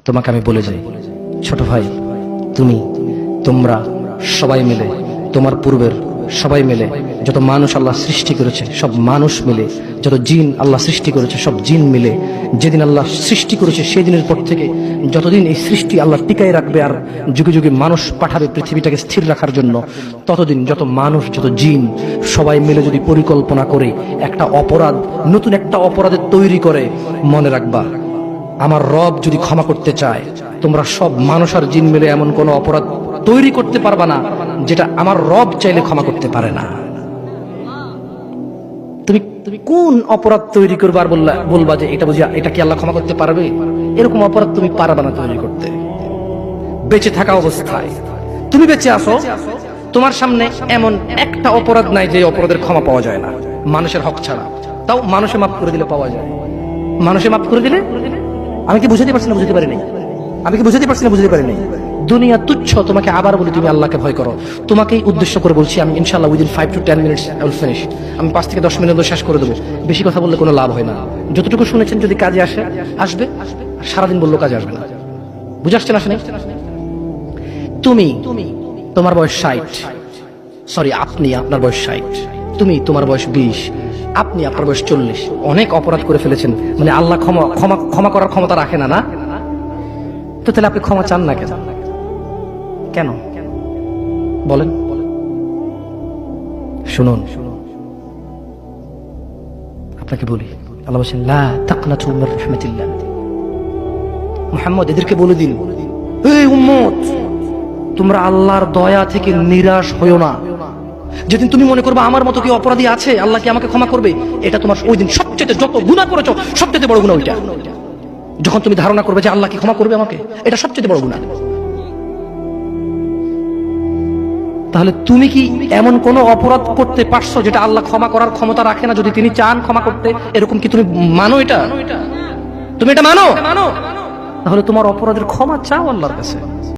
তোমাকে আমি বলে যাই, ছোট ভাই, তুমি, তোমরা সবাই মিলে, তোমার পূর্বের সবাই মিলে, যত মানুষ আল্লাহ সৃষ্টি করেছে সব মানুষ মিলে, যত জিন আল্লাহ সৃষ্টি করেছে সব জিন মিলে, যেদিন আল্লাহ সৃষ্টি করেছে সেই দিনের পর থেকে যতদিন এই সৃষ্টি আল্লাহ টিকায় রাখবে আর যুগে যুগে মানুষ পাঠাবে পৃথিবীটাকে স্থির রাখার জন্য, ততদিন যত মানুষ যত জিন সবাই মিলে যদি পরিকল্পনা করে একটা অপরাধ, নতুন একটা অপরাধের তৈরি করে, মনে রাখবা আমার রব যদি ক্ষমা করতে চায়, তোমরা সব মানুষ আর জিন মিলে এমন কোন অপরাধ তৈরি করতে পারবা না যেটা আমার রব চাইলে ক্ষমা করতে পারে না। তুমি কোন অপরাধ তৈরি করবে আর বলবা যে এটা বুঝি, এটা কি আল্লাহ ক্ষমা করতে পারবে? এরকম অপরাধ তুমি পারবা না তৈরি করতে। বেঁচে থাকা অবস্থায় তুমি বেঁচে আসো, তোমার সামনে এমন একটা অপরাধ নাই যে অপরাধের ক্ষমা পাওয়া যায় না, মানুষের হক ছাড়া। তাও মানুষে মাফ করে দিলে পাওয়া যায়। মানুষে মাফ করে দিলে, আমি কি বুঝাতে পারছি না? বুঝতে পারি নাই। আমি কি বুঝাতে পারছি না? বুঝতে পারি নাই। দুনিয়া তুচ্ছ। তোমাকে আবার বলি, তুমি আল্লাহকে ভয় করো। তোমাকেই উদ্দেশ্য করে বলছি আমি, ইনশাআল্লাহ within 5 to 10 minutes I will finish। আমি 5 থেকে 10 মিনিট শেষ করে দেবো। বেশি কথা বললে কোনো লাভ হয় না। যতটুকু শুনেছেন যদি কাজে আসে আসবে, সারাদিন বললো কাজে আসবে না। বুঝে আসছে না? তুমি, তোমার বয়স 60, সরি আপনি, আপনার বয়স 60, তুমি, তোমার বয়স 20, আপনি, আপনার বয়স 40। অনেক অপরাধ করে ফেলেছেন, মানে আল্লাহ ক্ষমা করার ক্ষমতা রাখে না, না? তো তাহলে আপনি ক্ষমা চান না কেন? কেন বলেন? শুনুন, আপনাকে বলি, আল্লাহ বলেন লা তাকনাতু মির রাহমাতিল্লাহ। মুহাম্মদ এদেরকে বলে দিন, এই উম্মত, তোমরা আল্লাহর দয়া থেকে নিরাশ হইও না। যেদিন তুমি মনে করবে আমার মতো কি অপরাধী আছে, আল্লাহ কি আমাকে ক্ষমা করবে, এটা তোমার ওই দিন সবচেয়ে, যত গুনাহ করেছো সবচেয়ে বড় গুনাহ ওইটা। যখন তুমি ধারণা করবে যে আল্লাহ কি ক্ষমা করবে আমাকে, এটা সবচেয়ে বড় গুনাহ। তাহলে তুমি কি এমন কোন অপরাধ করতে পারছো যেটা আল্লাহ ক্ষমা করার ক্ষমতা রাখে না, যদি তিনি চান ক্ষমা করতে? এরকম কি তুমি মানো? এটা তুমি এটা মানো? তাহলে তোমার অপরাধের ক্ষমা চাও আল্লাহর কাছে।